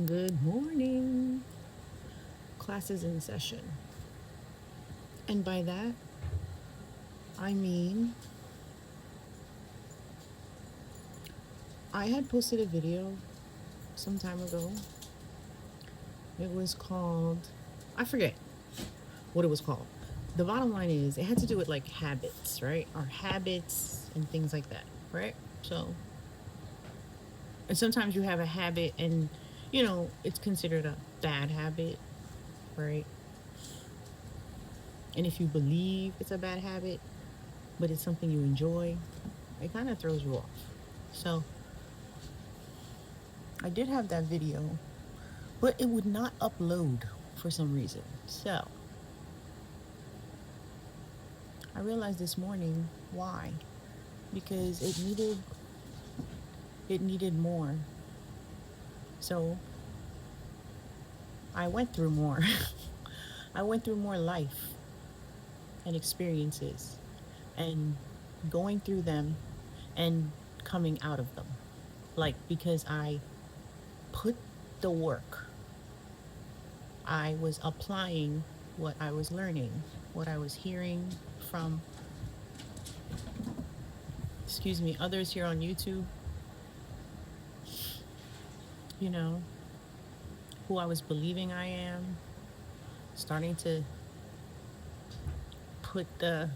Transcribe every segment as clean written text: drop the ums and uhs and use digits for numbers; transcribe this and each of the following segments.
Good morning. Classes in session. And by that, I mean I had posted a video some time ago. It was called, I forget what it was called. The bottom line is it had to do with like habits, right? Our habits and things like that, right? So, and sometimes you have a habit and, it's considered a bad habit, right? And if you believe it's a bad habit, but it's something you enjoy, it kind of throws you off. So, I did have that video, but it would not upload for some reason. So I realized this morning why. Because it needed more. So I went through more. I went through more life and experiences and going through them and coming out of them. Like because I put the work. I was applying what I was learning, what I was hearing from others here on YouTube, you know, who I was believing I am, starting to put the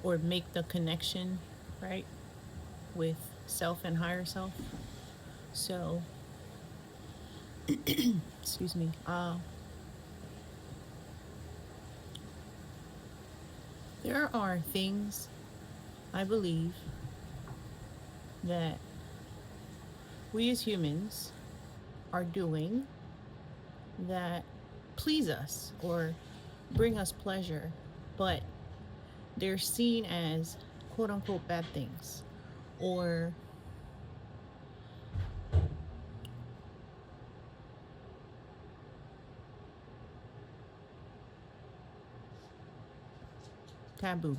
or make the connection, right, with self and higher self. So, excuse me. There are things I believe that we as humans are doing that please us or bring us pleasure, but they're seen as quote unquote bad things or taboo.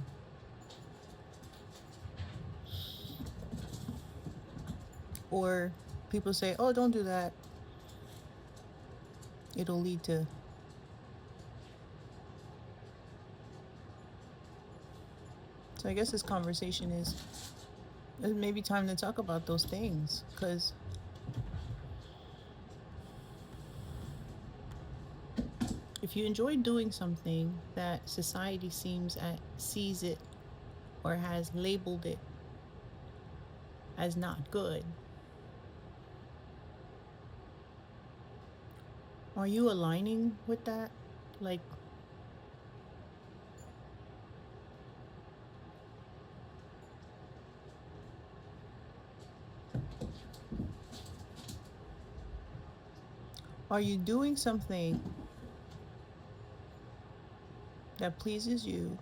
Or people say, oh, don't do that. It'll lead to. So I guess this conversation is maybe time to talk about those things because if you enjoy doing something that society sees it or has labeled it as not good, are you aligning with that? Like, are you doing something that pleases you,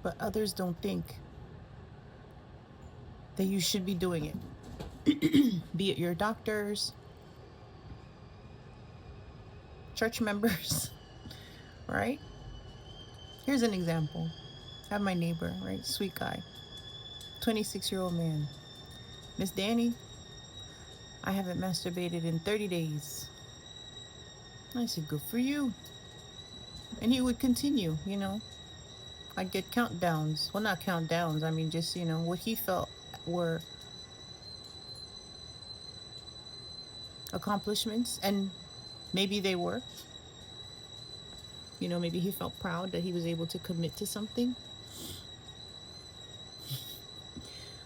but others don't think that you should be doing it? Be it your doctors, church members, right? Here's an example. I have my neighbor, right? Sweet guy, 26-year-old man. Miss Danny, I haven't masturbated in 30 days. I said, good for you. And he would continue. I'd get countdowns. Well, not countdowns. I mean, just, what he felt were accomplishments. And maybe they were. Maybe he felt proud that he was able to commit to something.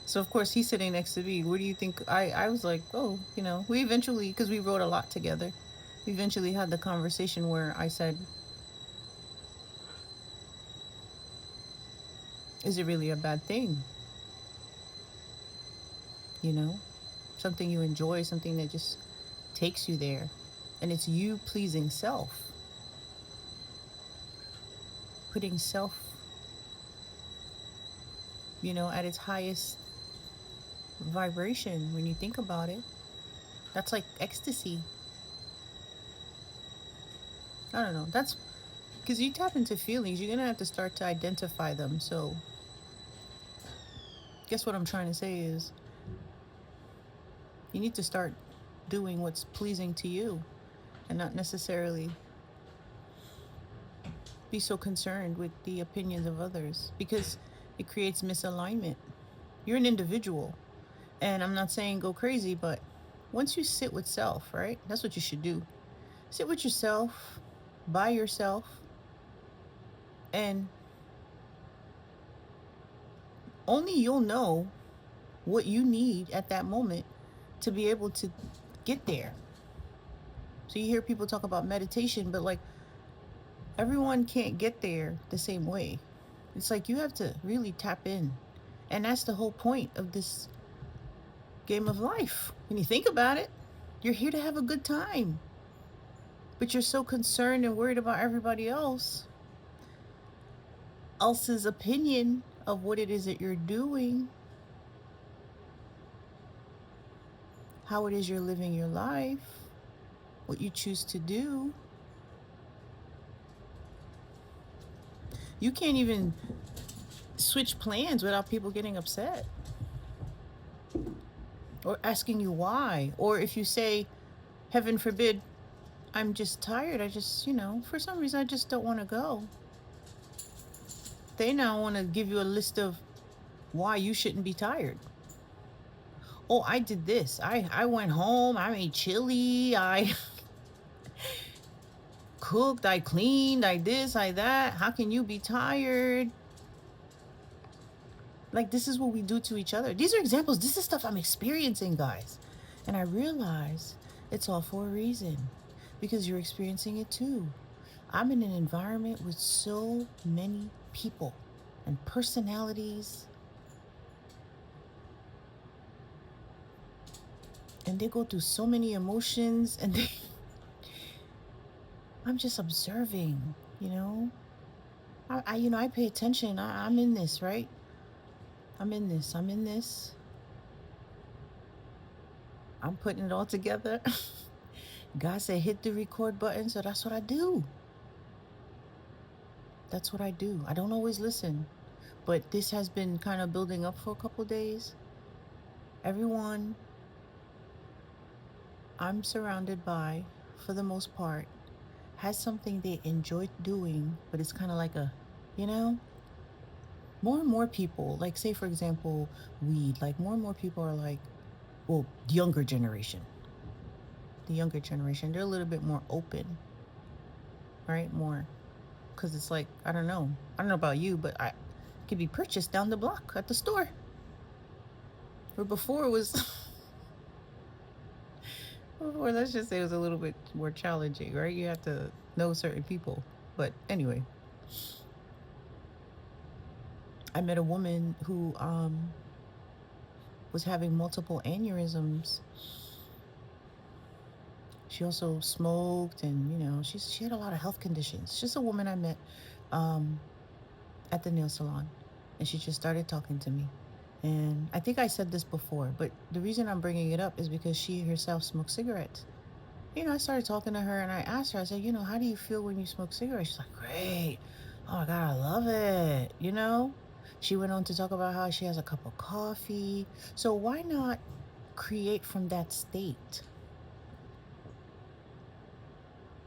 So, of course, he's sitting next to me. What do you think? I was like, oh, we eventually, because we wrote a lot together, we eventually had the conversation where I said, is it really a bad thing? You know, something you enjoy, something that just takes you there. And it's you pleasing self, putting self, at its highest vibration when you think about it. That's like ecstasy. I don't know. Because you tap into feelings, you're gonna have to start to identify them. So, guess what I'm trying to say is you need to start doing what's pleasing to you and not necessarily be so concerned with the opinions of others because it creates misalignment. You're an individual. And I'm not saying go crazy, but once you sit with self, right? That's what you should do. Sit with yourself, by yourself, and only you'll know what you need at that moment to be able to get there. So you hear people talk about meditation, but like everyone can't get there the same way. It's like you have to really tap in. And that's the whole point of this game of life. When you think about it, you're here to have a good time. But you're so concerned and worried about everybody else's opinion of what it is that you're doing, how it is you're living your life, what you choose to do. You can't even switch plans without people getting upset or asking you why. Or if you say, heaven forbid, I'm just tired, I just, for some reason I just don't want to go. They now want to give you a list of why you shouldn't be tired. Oh, I did this. I went home, I made chili, I cooked, I cleaned, I this, I that. How can you be tired? Like, this is what we do to each other. These are examples. This is stuff I'm experiencing, guys. And I realize it's all for a reason because you're experiencing it too. I'm in an environment with so many people and personalities, and they go through so many emotions, and I'm just observing, I pay attention. I'm in this, right? I'm in this. I'm putting it all together. God said hit the record button, so that's what I do. That's what I do. I don't always listen, but this has been kind of building up for a couple days. Everyone I'm surrounded by, for the most part, has something they enjoy doing, but it's kind of like more and more people, like say for example, weed, like more and more people are like, well, the younger generation, they're a little bit more open, right? More, because it's like, I don't know about you, but it could be purchased down the block at the store. Where before it was, or let's just say it was a little bit more challenging, right? You have to know certain people. But anyway, I met a woman who was having multiple aneurysms. She also smoked, and she had a lot of health conditions. She's just a woman I met at the nail salon, and she just started talking to me. And I think I said this before, but the reason I'm bringing it up is because she herself smokes cigarettes. I started talking to her, and I asked her, I said, how do you feel when you smoke cigarettes? She's like, great. Oh my God, I love it. She went on to talk about how she has a cup of coffee. So why not create from that state?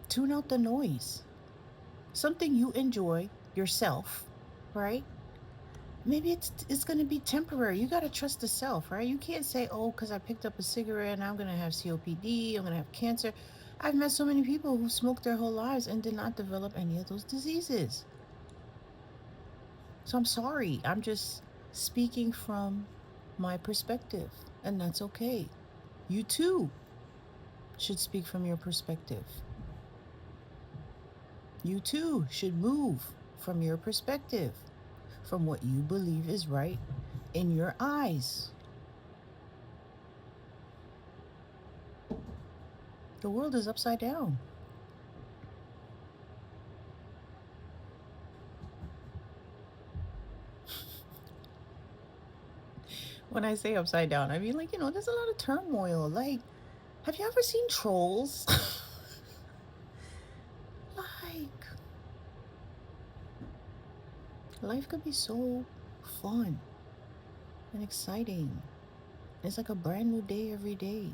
Tune out the noise. Something you enjoy yourself, right? Maybe it's going to be temporary. You got to trust the self, right? You can't say, oh, because I picked up a cigarette and I'm going to have COPD, I'm going to have cancer. I've met so many people who smoked their whole lives and did not develop any of those diseases. So I'm sorry. I'm just speaking from my perspective, and that's okay. You too should speak from your perspective. You too should move from your perspective, from what you believe is right in your eyes. The world is upside down. When I say upside down, I mean, like, there's a lot of turmoil. Like, have you ever seen Trolls? Like, Life could be so fun and exciting. It's like a brand new day every day.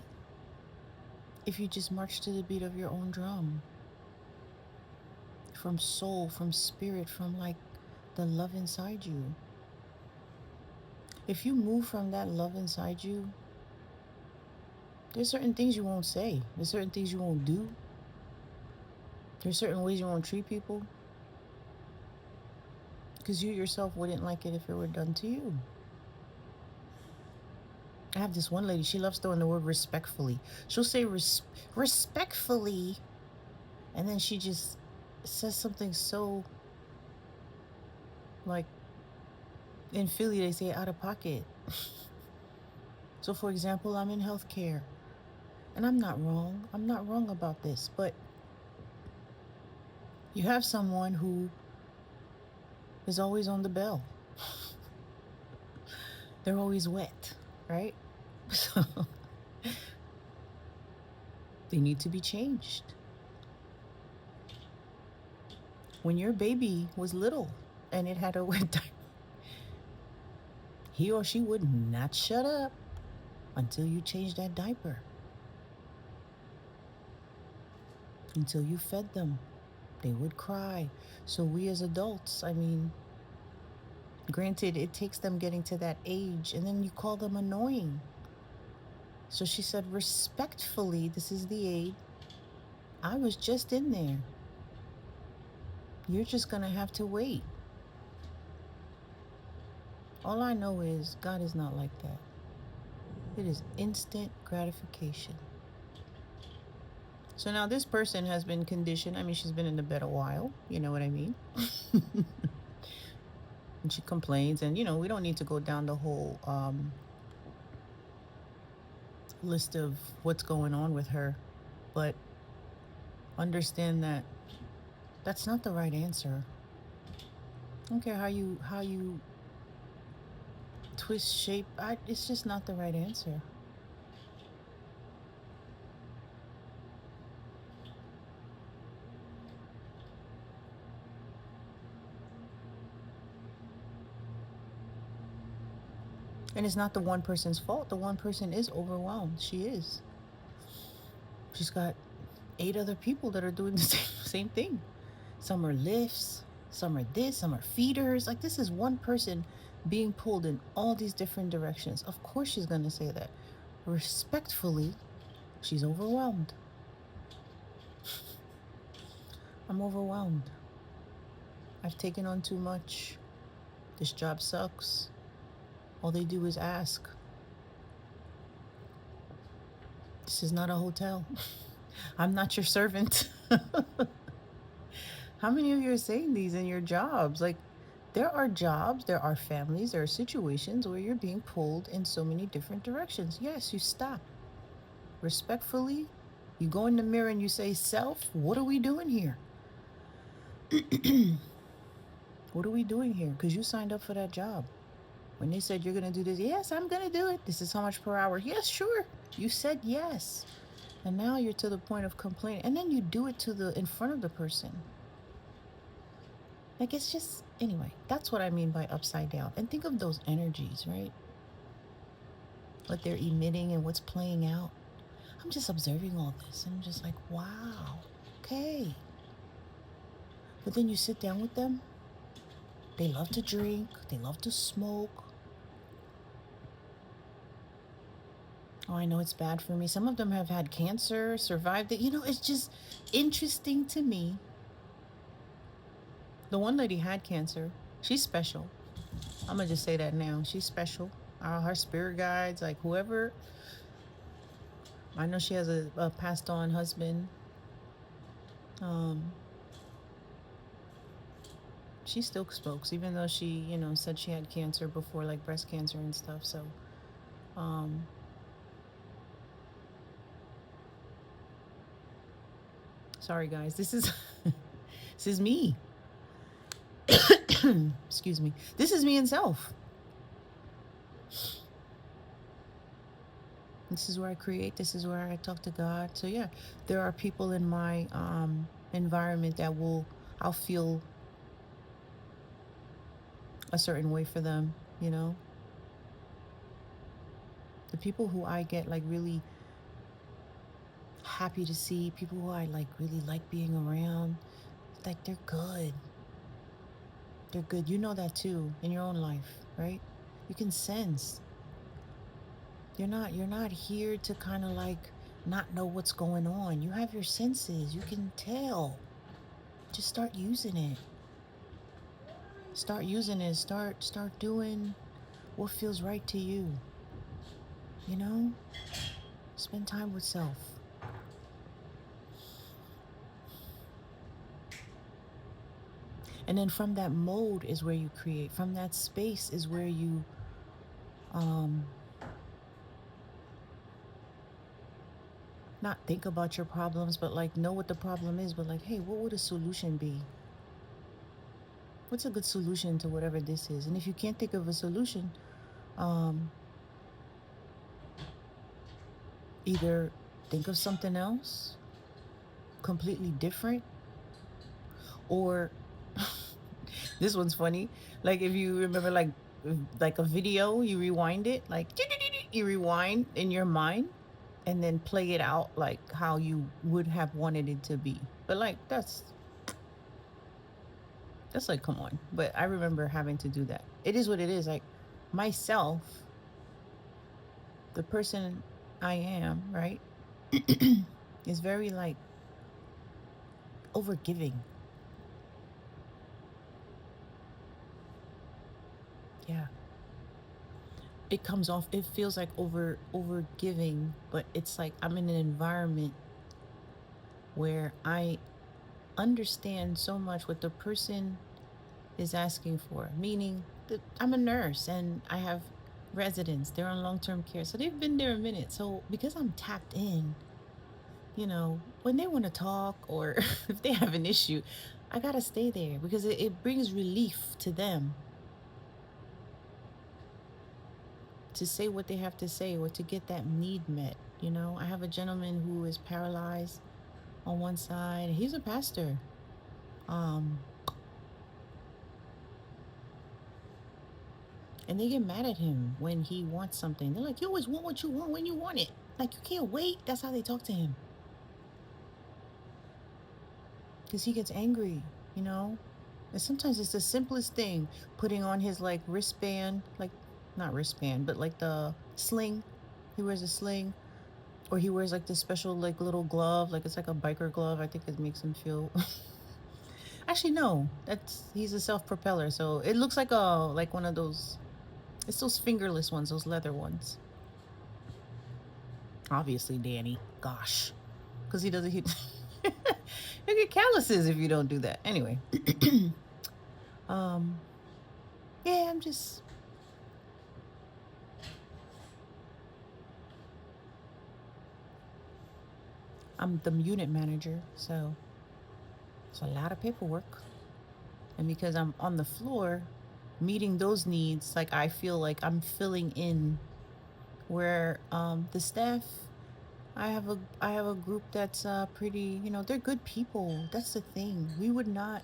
If you just march to the beat of your own drum, from soul, from spirit, from like the love inside you. If you move from that love inside you, there's certain things you won't say, there's certain things you won't do, there's certain ways you won't treat people because you yourself wouldn't like it if it were done to you. I have this one lady, she loves throwing the word respectfully. She'll say respectfully, and then she just says something so, like, in Philly, they say out of pocket. So, for example, I'm in healthcare, and I'm not wrong. I'm not wrong about this, but you have someone who is always on the bell. They're always wet, right? So they need to be changed. When your baby was little and it had a wet diaper, he or she would not shut up until you changed that diaper, until you fed them. They would cry. So we as adults, I mean, granted, it takes them getting to that age, and then you call them annoying. So she said, respectfully, this is the aide. I was just in there. You're just going to have to wait. All I know is God is not like that. It is instant gratification. So now this person has been conditioned. I mean, she's been in the bed a while. You know what I mean? And she complains. And, you know, we don't need to go down the whole list of what's going on with her. But understand that that's not the right answer. I don't care how you twist shape. It's just not the right answer. And it's not the one person's fault. The one person is overwhelmed. She is. She's got 8 other people that are doing the same thing. Some are lifts, some are this, some are feeders. Like, this is one person being pulled in all these different directions. Of course she's going to say that. Respectfully, she's overwhelmed. I'm overwhelmed. I've taken on too much. This job sucks. All they do is ask. This is not a hotel. I'm not your servant. How many of you are saying these in your jobs? Like, there are jobs, there are families, there are situations where you're being pulled in so many different directions. Yes, you stop. Respectfully, you go in the mirror and you say, self, what are we doing here? What are we doing here? Because you signed up for that job. When they said you're going to do this, yes, I'm going to do it. This is how much per hour. Yes, sure. You said yes. And now you're to the point of complaining. And then you do it in front of the person. Like, it's just, anyway, that's what I mean by upside down. And think of those energies, right? What they're emitting and what's playing out. I'm just observing all this. And I'm just like, wow, okay. But then you sit down with them. They love to drink. They love to smoke. Oh, I know it's bad for me. Some of them have had cancer, survived it. You know, it's just interesting to me. The one lady had cancer. She's special. I'm going to just say that now. She's special. Her spirit guides, like whoever. I know she has a passed on husband. She still smokes, even though she, you know, said she had cancer before, like breast cancer and stuff. So, sorry guys, this is this is me. Excuse me. This is me in self. This is where I create. This is where I talk to God. So yeah, there are people in my environment that I'll feel a certain way for them, you know? The people who I get like really happy to see, people who I like really like being around, like they're good. They're good. You know that too in your own life, right? You can sense. You're not here to kind of like not know what's going on. You have your senses. You can tell. Just start using it. Start using it. Start doing what feels right to you. You know? Spend time with self. And then from that mode is where you create. From that space is where you um not think about your problems, but like know what the problem is, but like, hey, what would a solution be? What's a good solution to whatever this is? And if you can't think of a solution, um, either think of something else completely different, or this one's funny. Like if you remember like a video, you rewind it, like you rewind in your mind and then play it out like how you would have wanted it to be. But like that's like, come on. But I remember having to do that. It is what it is. Like myself, the person I am, right, is very like overgiving. Yeah. It comes off, it feels like over giving, but it's like I'm in an environment where I understand so much what the person is asking for. Meaning that I'm a nurse and I have residents. They're on long-term care. So they've been there a minute. So because I'm tapped in, you know, when they want to talk or if they have an issue, I gotta stay there because it brings relief to them to say what they have to say or to get that need met. You know, I have a gentleman who is paralyzed on one side. He's a pastor. Um, and they get mad at him when he wants something. They're like, you always want what you want when you want it. Like, you can't wait. That's how they talk to him. Because he gets angry, you know? And sometimes it's the simplest thing, putting on his like wristband, like not wristband, but like the sling. He wears a sling, or he wears like this special like little glove, like it's like a biker glove. I think it makes him feel. Actually, no, that's he's a self propeller, so it looks like one of those. It's those fingerless ones, those leather ones. Obviously, Danny. Gosh, because he doesn't. You get calluses if you don't do that. Anyway, um, yeah, I'm the unit manager, so it's a lot of paperwork. And because I'm on the floor meeting those needs, like I feel like I'm filling in where the staff, I have a group that's pretty, you know, they're good people. That's the thing. We would not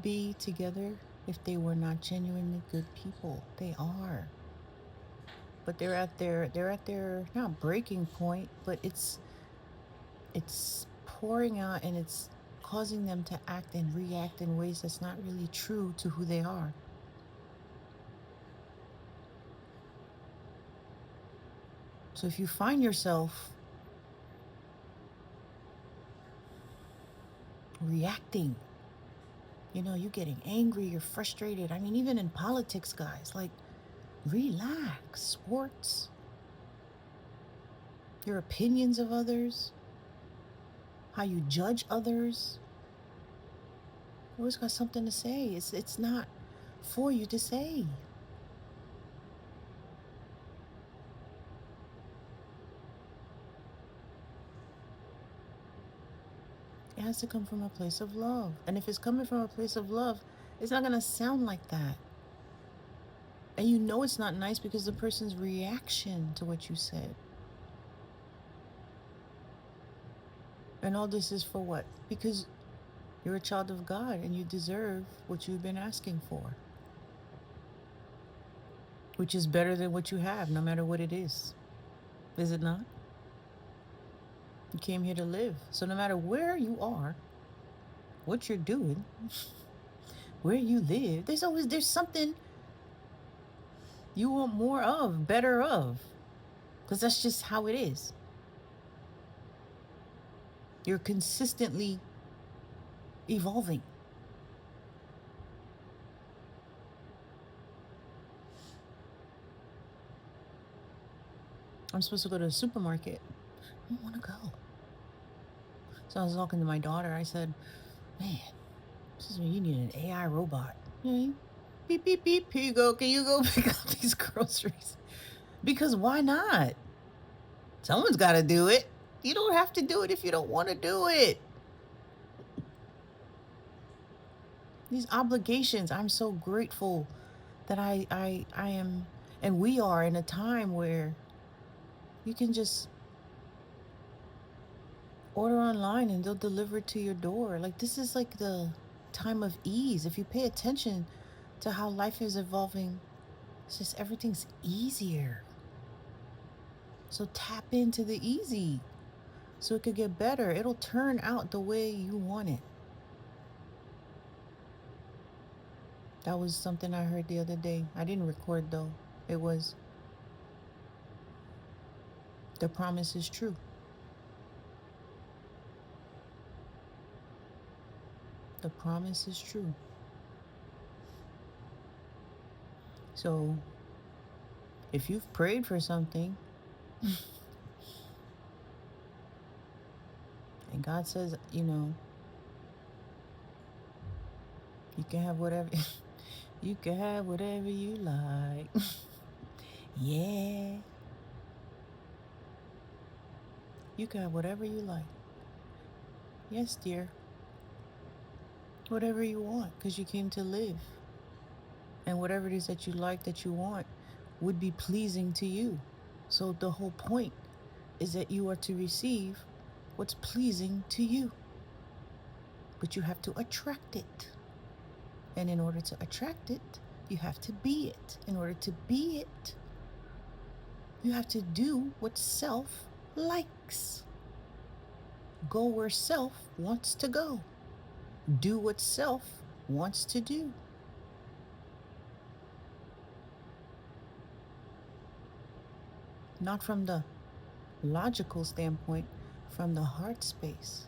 be together if they were not genuinely good people. They are. But they're at their not breaking point, but it's pouring out and it's causing them to act and react in ways that's not really true to who they are. So if you find yourself reacting, you know, you're getting angry, you're frustrated. I mean, even in politics, guys, like, relax. Sports, your opinions of others, how you judge others. You always got something to say. It's not for you to say. It has to come from a place of love. And if it's coming from a place of love, it's not gonna sound like that. And you know it's not nice because the person's reaction to what you said. And all this is for what? Because you're a child of God and you deserve what you've been asking for. which is better than what you have, no matter what it is. Is it not? You came here to live. So no matter where you are, what you're doing, where you live, there's something you want more of, better of. Because that's just how it is. You're consistently evolving. I'm supposed to go to the supermarket. I don't want to go. So I was talking to my daughter. I said, man, this is when you need an AI robot. You know, beep, beep, beep. Here you go. Can you go pick up these groceries? Because why not? Someone's got to do it. You don't have to do it if you don't want to do it. These obligations, I'm so grateful that I am, and we are in a time where you can just order online and they'll deliver it to your door. Like, this is like the time of ease. If you pay attention to how life is evolving, it's just everything's easier. So tap into the easy so it could get better. It'll turn out the way you want it. That was something I heard the other day. I didn't record though. It was, the promise is true. The promise is true. So if you've prayed for something and God says, you know, you can have whatever you can have whatever you like. Yeah. You can have whatever you like. Yes, dear. Whatever you want, because you came to live. And whatever it is that you like, that you want, would be pleasing to you. So the whole point is that you are to receive what's pleasing to you. But you have to attract it. And in order to attract it, you have to be it. In order to be it, you have to do what self likes. Go where self wants to go. Do what self wants to do. Not from the logical standpoint, from the heart space.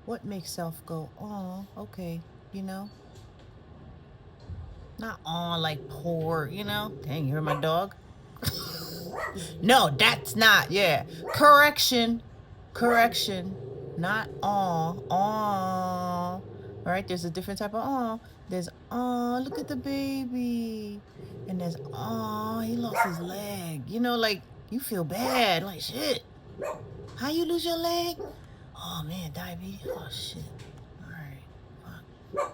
What makes self go, oh, okay, you know? Not on like poor, you know? Dang, you heard my dog? No, that's not, yeah. Correction. Correction. Not aw. Aw. All right, there's a different type of aw. There's aw, look at the baby. And there's aw, he lost his leg. You know, like, you feel bad. Like, shit. How you lose your leg? Oh, man, diabetes. Oh, shit. All right. Fuck.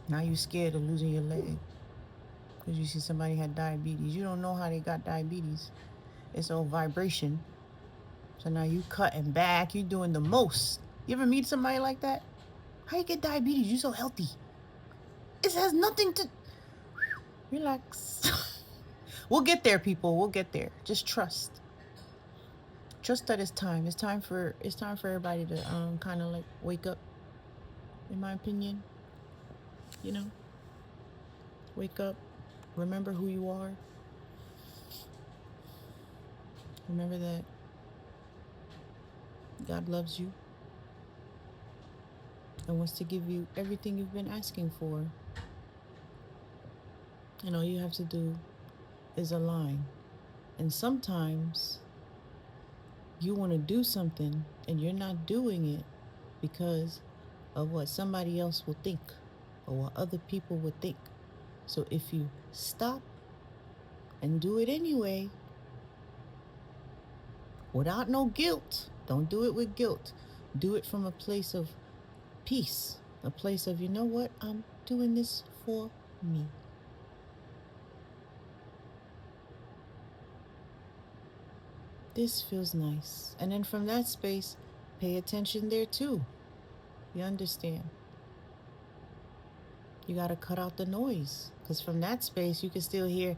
Now you scared of losing your leg because you see somebody had diabetes. You don't know how they got diabetes. It's all vibration. So now you cutting back. You doing the most. You ever meet somebody like that? How you get diabetes? You so healthy. It has nothing to... Relax. We'll get there, people. We'll get there. Just trust. Trust that it's time. It's time for everybody to kind of like wake up. In my opinion, you know, wake up. Remember who you are. Remember that God loves you and wants to give you everything you've been asking for. And all you have to do is align. And sometimes you want to do something and you're not doing it because of what somebody else will think or what other people would think. So if you stop and do it anyway, without no guilt, don't do it with guilt. Do it from a place of peace, a place of, you know what, I'm doing this for me. This feels nice. And then from that space, pay attention there too. You understand? You got to cut out the noise. Because from that space, you can still hear,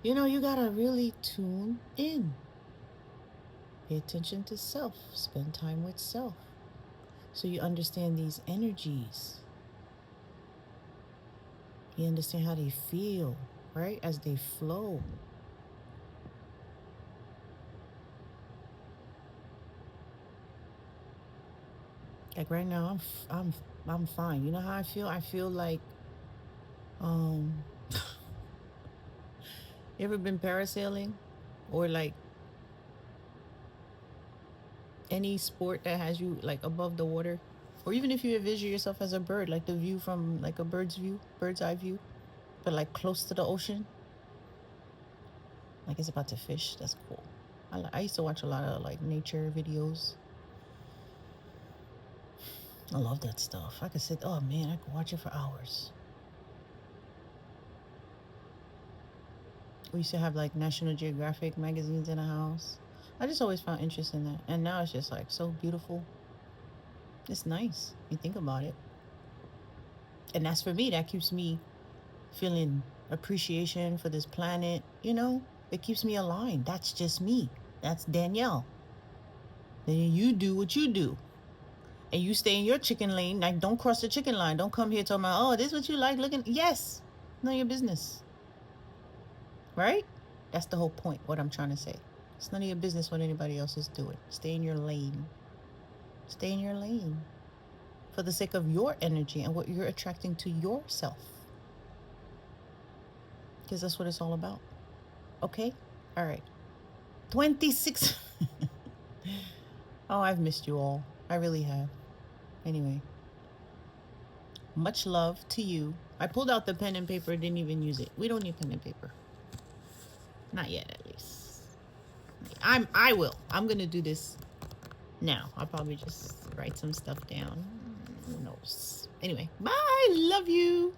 you know, you got to really tune in. Pay attention to self. Spend time with self. So you understand these energies. You understand how they feel, right? As they flow. Like right now, I'm fine. You know how I feel? I feel like, um, you ever been parasailing, or like any sport that has you like above the water, or even if you envision yourself as a bird, like the view from like a bird's eye view, but like close to the ocean, like it's about to fish. That's cool. I used to watch a lot of like nature videos. I love that stuff. I could sit, oh man, I could watch it for hours. We used to have like National Geographic magazines in the house. I just always found interest in that. And now it's just like so beautiful. It's nice. You think about it. And that's for me. That keeps me feeling appreciation for this planet. You know, it keeps me aligned. That's just me. That's Danielle. Then you do what you do. And you stay in your chicken lane. Like, don't cross the chicken line. Don't come here talking about, oh, this is what you like looking. Yes. None of your business. Right? That's the whole point, what I'm trying to say. It's none of your business what anybody else is doing. Stay in your lane. Stay in your lane. For the sake of your energy and what you're attracting to yourself. Because that's what it's all about. Okay? All right. 26. Oh, I've missed you all. I really have. Anyway. Much love to you. I pulled out the pen and paper, didn't even use it. We don't need pen and paper. Not yet, at least. I will. I'm gonna do this now. I'll probably just write some stuff down. Who knows? Anyway, bye. Love you.